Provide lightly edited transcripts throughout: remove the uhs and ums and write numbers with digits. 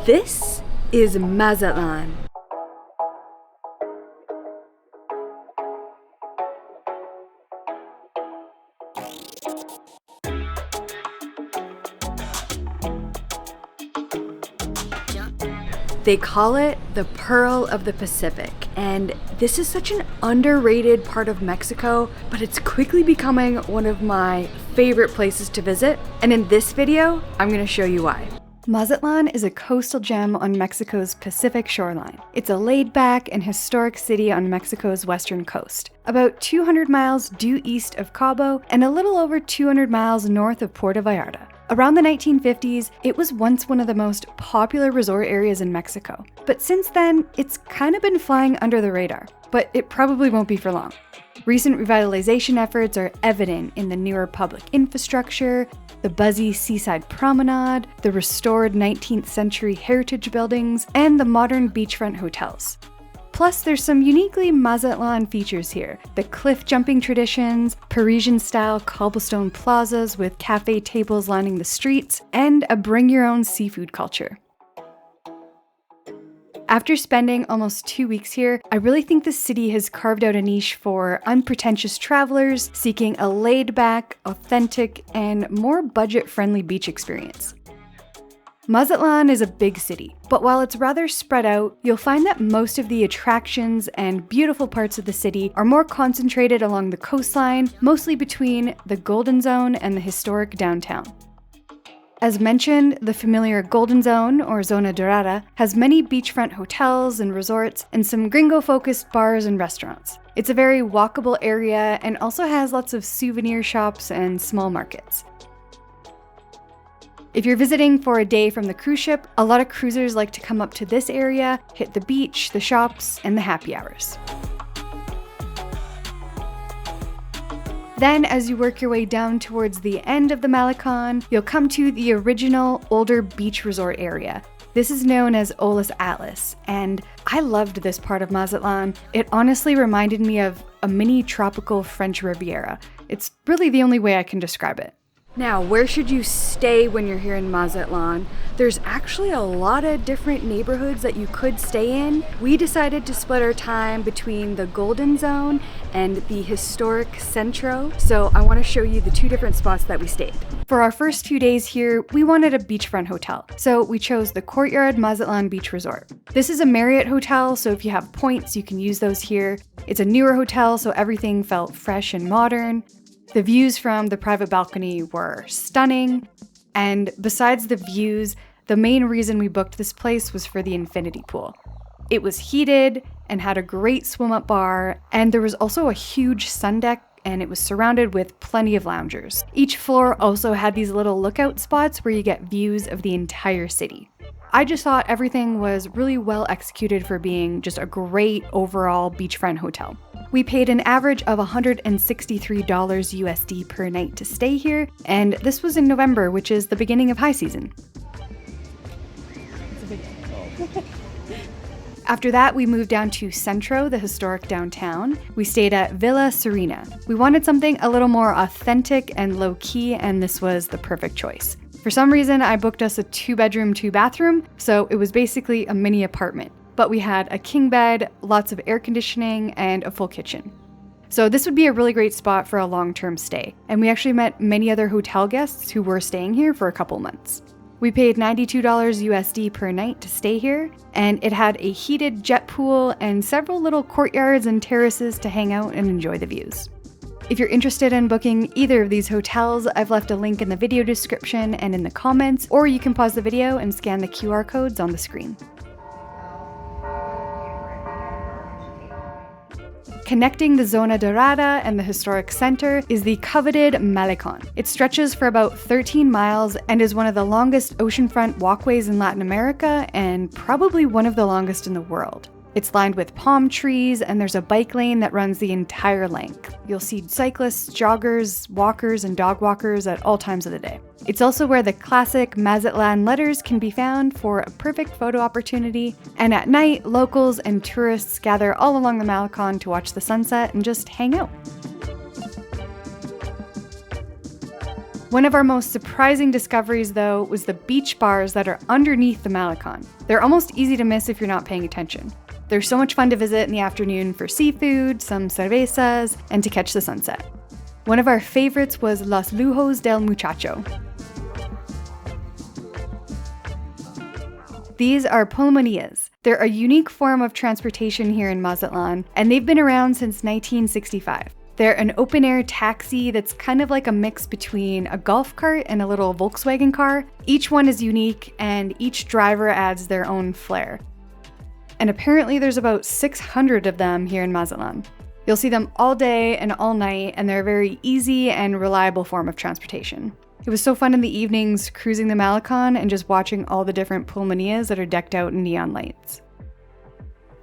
This is Mazatlán. They call it the Pearl of the Pacific, and this is such an underrated part of Mexico, but it's quickly becoming one of my favorite places to visit, and in this video, I'm going to show you why. Mazatlán is a coastal gem on Mexico's Pacific shoreline. It's a laid-back and historic city on Mexico's western coast, about 200 miles due east of Cabo and a little over 200 miles north of Puerto Vallarta. Around the 1950s, it was once one of the most popular resort areas in Mexico. But since then, it's kind of been flying under the radar. But it probably won't be for long. Recent revitalization efforts are evident in the newer public infrastructure, the buzzy seaside promenade, the restored 19th century heritage buildings, and the modern beachfront hotels. Plus, there's some uniquely Mazatlán features here. The cliff-jumping traditions, Parisian-style cobblestone plazas with cafe tables lining the streets, and a bring-your-own seafood culture. After spending almost 2 weeks here, I really think the city has carved out a niche for unpretentious travelers seeking a laid-back, authentic, and more budget-friendly beach experience. Mazatlán is a big city, but while it's rather spread out, you'll find that most of the attractions and beautiful parts of the city are more concentrated along the coastline, mostly between the Golden Zone and the historic downtown. As mentioned, the familiar Golden Zone, or Zona Dorada, has many beachfront hotels and resorts and some gringo-focused bars and restaurants. It's a very walkable area and also has lots of souvenir shops and small markets. If you're visiting for a day from the cruise ship, a lot of cruisers like to come up to this area, hit the beach, the shops, and the happy hours. Then, as you work your way down towards the end of the Malecon, you'll come to the original, older beach resort area. This is known as Olas Atlas, and I loved this part of Mazatlán. It honestly reminded me of a mini tropical French Riviera. It's really the only way I can describe it. Now, where should you stay when you're here in Mazatlán? There's actually a lot of different neighborhoods that you could stay in. We decided to split our time between the Golden Zone and the historic Centro, so I want to show you the two different spots that we stayed. For our first few days here, we wanted a beachfront hotel, so we chose the Courtyard Mazatlán Beach Resort. This is a Marriott hotel, so if you have points, you can use those here. It's a newer hotel, so everything felt fresh and modern. The views from the private balcony were stunning, and besides the views, the main reason we booked this place was for the infinity pool. It was heated and had a great swim-up bar, and there was also a huge sun deck, and it was surrounded with plenty of loungers. Each floor also had these little lookout spots where you get views of the entire city. I just thought everything was really well executed for being just a great overall beachfront hotel. We paid an average of $163 USD per night to stay here, and this was in November, which is the beginning of high season. After that, we moved down to Centro, the historic downtown. We stayed at Villa Serena. We wanted something a little more authentic and low-key, and this was the perfect choice. For some reason, I booked us a 2-bedroom, 2-bathroom, so it was basically a mini apartment. But we had a king bed, lots of air conditioning, and a full kitchen. So this would be a really great spot for a long-term stay, and we actually met many other hotel guests who were staying here for a couple months. We paid $92 USD per night to stay here, and it had a heated jet pool and several little courtyards and terraces to hang out and enjoy the views. If you're interested in booking either of these hotels, I've left a link in the video description and in the comments, or you can pause the video and scan the QR codes on the screen. Connecting the Zona Dorada and the historic center is the coveted Malecon. It stretches for about 13 miles and is one of the longest oceanfront walkways in Latin America and probably one of the longest in the world. It's lined with palm trees, and there's a bike lane that runs the entire length. You'll see cyclists, joggers, walkers, and dog walkers at all times of the day. It's also where the classic Mazatlan letters can be found for a perfect photo opportunity, and at night, locals and tourists gather all along the Malecon to watch the sunset and just hang out. One of our most surprising discoveries, though, was the beach bars that are underneath the Malecon. They're almost easy to miss if you're not paying attention. They're so much fun to visit in the afternoon for seafood, some cervezas, and to catch the sunset. One of our favorites was Los Lujos del Muchacho. These are pulmonias. They're a unique form of transportation here in Mazatlan, and they've been around since 1965. They're an open-air taxi that's kind of like a mix between a golf cart and a little Volkswagen car. Each one is unique, and each driver adds their own flair. And apparently there's about 600 of them here in Mazatlan. You'll see them all day and all night, and they're a very easy and reliable form of transportation. It was so fun in the evenings cruising the Malecon and just watching all the different pulmonias that are decked out in neon lights.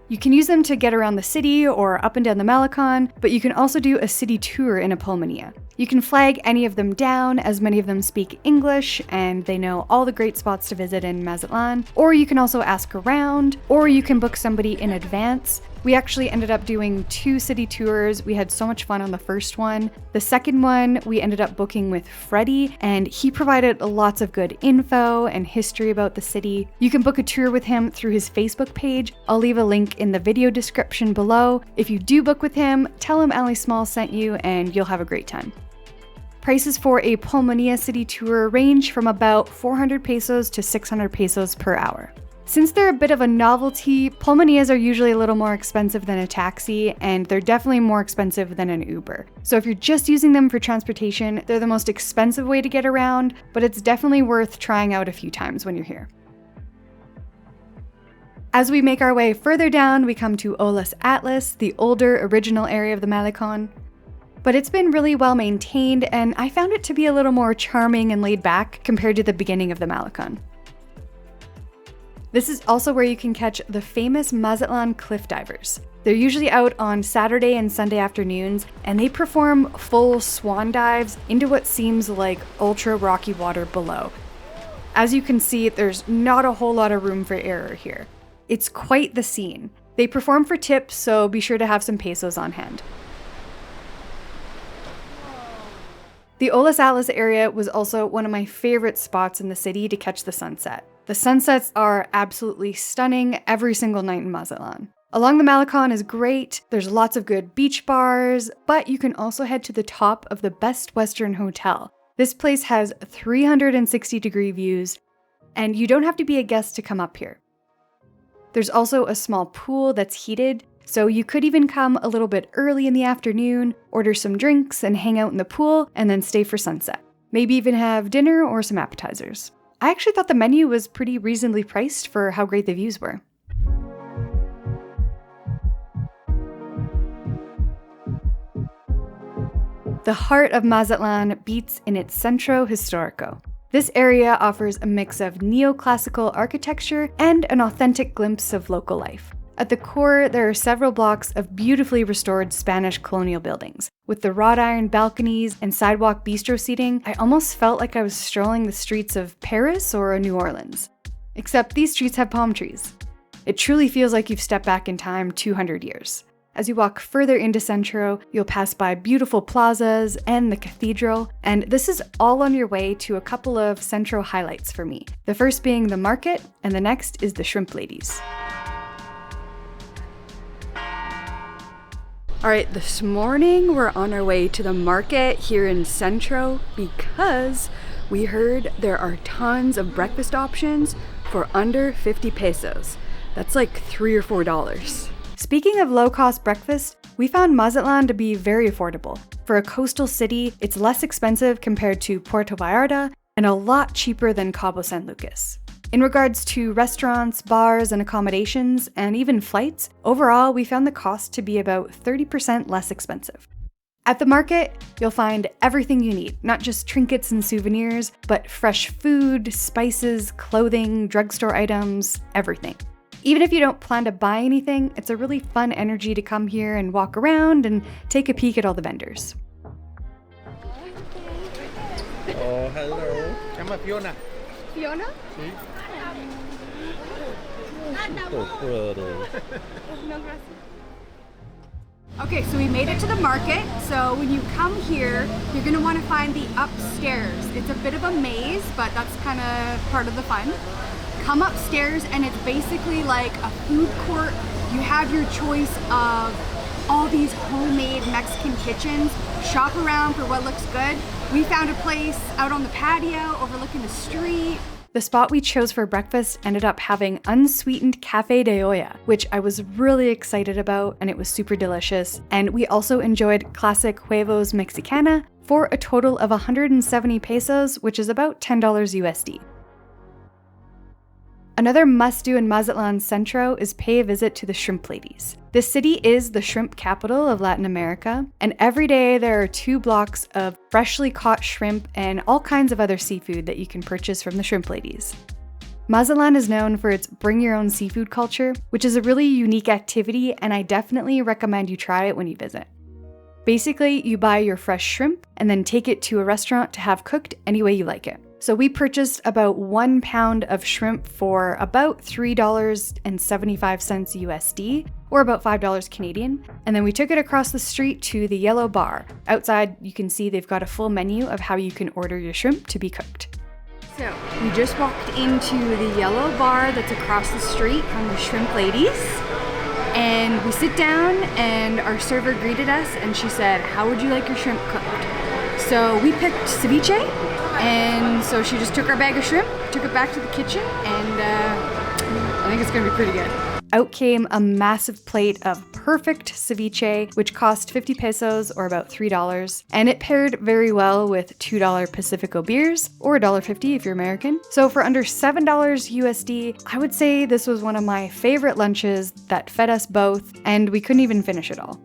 You can use them to get around the city or up and down the Malecon, but you can also do a city tour in a pulmonia. You can flag any of them down, as many of them speak English and they know all the great spots to visit in Mazatlan, or you can also ask around, or you can book somebody in advance. We actually ended up doing 2 city tours. We had so much fun on the first one. The second one, we ended up booking with Freddie, and he provided lots of good info and history about the city. You can book a tour with him through his Facebook page. I'll leave a link in the video description below. If you do book with him, tell him Aly Smalls sent you and you'll have a great time. Prices for a Pulmonia city tour range from about 400 pesos to 600 pesos per hour. Since they're a bit of a novelty, pulmonias are usually a little more expensive than a taxi, and they're definitely more expensive than an Uber. So if you're just using them for transportation, they're the most expensive way to get around, but it's definitely worth trying out a few times when you're here. As we make our way further down, we come to Olas Atlas, the older original area of the Malecon. But it's been really well maintained, and I found it to be a little more charming and laid back compared to the beginning of the Malecon. This is also where you can catch the famous Mazatlan cliff divers. They're usually out on Saturday and Sunday afternoons, and they perform full swan dives into what seems like ultra rocky water below. As you can see, there's not a whole lot of room for error here. It's quite the scene. They perform for tips, so be sure to have some pesos on hand. The Olas Atlas area was also one of my favorite spots in the city to catch the sunset. The sunsets are absolutely stunning every single night in Mazatlan. Along the Malecon is great, there's lots of good beach bars, but you can also head to the top of the Best Western Hotel. This place has 360-degree views, and you don't have to be a guest to come up here. There's also a small pool that's heated, so you could even come a little bit early in the afternoon, order some drinks and hang out in the pool, and then stay for sunset. Maybe even have dinner or some appetizers. I actually thought the menu was pretty reasonably priced for how great the views were. The heart of Mazatlan beats in its Centro Histórico. This area offers a mix of neoclassical architecture and an authentic glimpse of local life. At the core, there are several blocks of beautifully restored Spanish colonial buildings. With the wrought iron balconies and sidewalk bistro seating, I almost felt like I was strolling the streets of Paris or New Orleans. Except these streets have palm trees. It truly feels like you've stepped back in time 200 years. As you walk further into Centro, you'll pass by beautiful plazas and the cathedral, and this is all on your way to a couple of Centro highlights for me. The first being the market, and the next is the Shrimp Ladies. All right, this morning we're on our way to the market here in Centro because we heard there are tons of breakfast options for under 50 pesos. That's like $3 or $4. Speaking of low-cost breakfast, we found Mazatlan to be very affordable. For a coastal city, it's less expensive compared to Puerto Vallarta and a lot cheaper than Cabo San Lucas. In regards to restaurants, bars, and accommodations, and even flights, overall, we found the cost to be about 30% less expensive. At the market, you'll find everything you need, not just trinkets and souvenirs, but fresh food, spices, clothing, drugstore items, everything. Even if you don't plan to buy anything, it's a really fun energy to come here and walk around and take a peek at all the vendors. Oh, hello. Llama Fiona. ¿Fiona? Sí. No, gracias. Okay, so we made it to the market. So when you come here, you're gonna wanna find the upstairs. It's a bit of a maze, but that's kind of part of the fun. Come upstairs and it's basically like a food court. You have your choice of all these homemade Mexican kitchens. Shop around for what looks good. We found a place out on the patio overlooking the street. The spot we chose for breakfast ended up having unsweetened cafe de olla, which I was really excited about, and it was super delicious. And we also enjoyed classic huevos mexicana for a total of 170 pesos, which is about $10 USD. Another must-do in Mazatlán Centro is pay a visit to the Shrimp Ladies. This city is the shrimp capital of Latin America, and every day there are 2 blocks of freshly caught shrimp and all kinds of other seafood that you can purchase from the Shrimp Ladies. Mazatlan is known for its bring your own seafood culture, which is a really unique activity, and I definitely recommend you try it when you visit. Basically, you buy your fresh shrimp and then take it to a restaurant to have cooked any way you like it. So we purchased about 1 pound of shrimp for about $3.75 USD, or about $5 Canadian, and then we took it across the street to the Yellow Bar. Outside, you can see they've got a full menu of how you can order your shrimp to be cooked. So we just walked into the Yellow Bar that's across the street from the Shrimp Ladies, and we sit down and our server greeted us and she said, "How would you like your shrimp cooked?" So we picked ceviche, and so she just took our bag of shrimp, took it back to the kitchen, and I think it's gonna be pretty good. Out came a massive plate of perfect ceviche, which cost 50 pesos or about $3, and it paired very well with $2 Pacifico beers, or $1.50 if you're American. So for under $7 USD, I would say this was one of my favorite lunches that fed us both, and we couldn't even finish it all.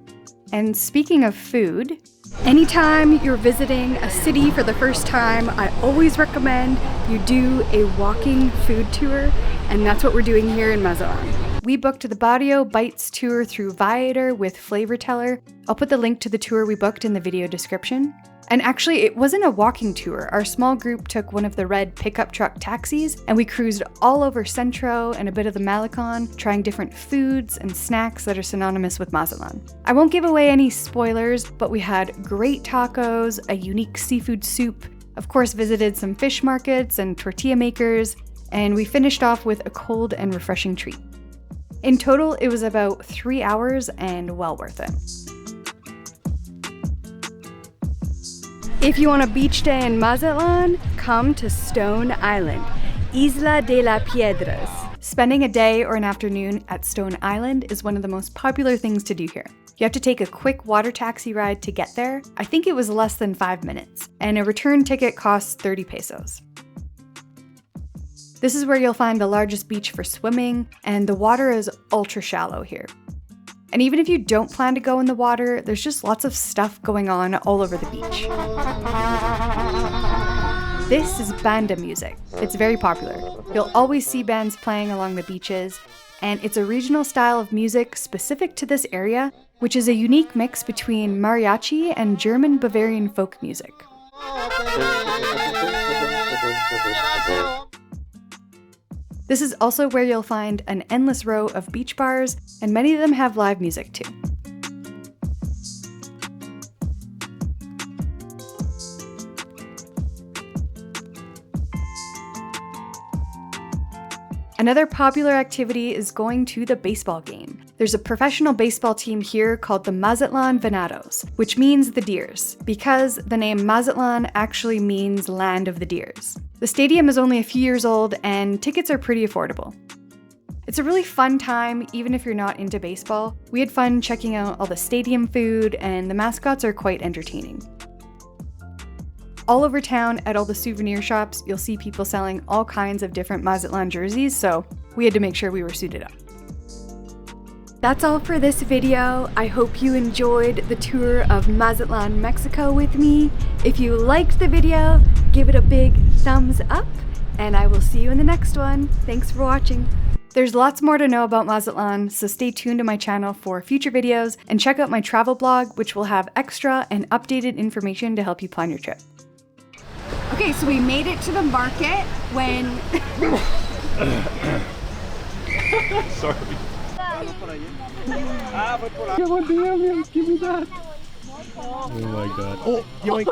And speaking of food, anytime you're visiting a city for the first time, I always recommend you do a walking food tour, and that's what we're doing here in Mazatlan. We booked the Barrio Bites tour through Viator with Flavor Teller. I'll put the link to the tour we booked in the video description. And actually, it wasn't a walking tour. Our small group took one of the red pickup truck taxis, and we cruised all over Centro and a bit of the Malecon, trying different foods and snacks that are synonymous with Mazatlan. I won't give away any spoilers, but we had great tacos, a unique seafood soup, of course visited some fish markets and tortilla makers, and we finished off with a cold and refreshing treat. In total, it was about 3 hours and well worth it. If you want a beach day in Mazatlan, come to Stone Island, Isla de las Piedras. Spending a day or an afternoon at Stone Island is one of the most popular things to do here. You have to take a quick water taxi ride to get there. I think it was less than 5 minutes, and a return ticket costs 30 pesos. This is where you'll find the largest beach for swimming, and the water is ultra shallow here. And even if you don't plan to go in the water, there's just lots of stuff going on all over the beach. This is banda music. It's very popular. You'll always see bands playing along the beaches, and it's a regional style of music specific to this area, which is a unique mix between mariachi and German Bavarian folk music. This is also where you'll find an endless row of beach bars, and many of them have live music too. Another popular activity is going to the baseball game. There's a professional baseball team here called the Mazatlan Venados, which means the deers, because the name Mazatlan actually means land of the deers. The stadium is only a few years old and tickets are pretty affordable. It's a really fun time, even if you're not into baseball. We had fun checking out all the stadium food, and the mascots are quite entertaining. All over town at all the souvenir shops, you'll see people selling all kinds of different Mazatlan jerseys, so we had to make sure we were suited up. That's all for this video. I hope you enjoyed the tour of Mazatlan, Mexico with me. If you liked the video, give it a big thumbs up, and I will see you in the next one. Thanks for watching. There's lots more to know about Mazatlan, so stay tuned to my channel for future videos, and check out my travel blog, which will have extra and updated information to help you plan your trip. Okay, so we made it to the market when... Sorry. Give me that. Oh my god. Oh, yoink.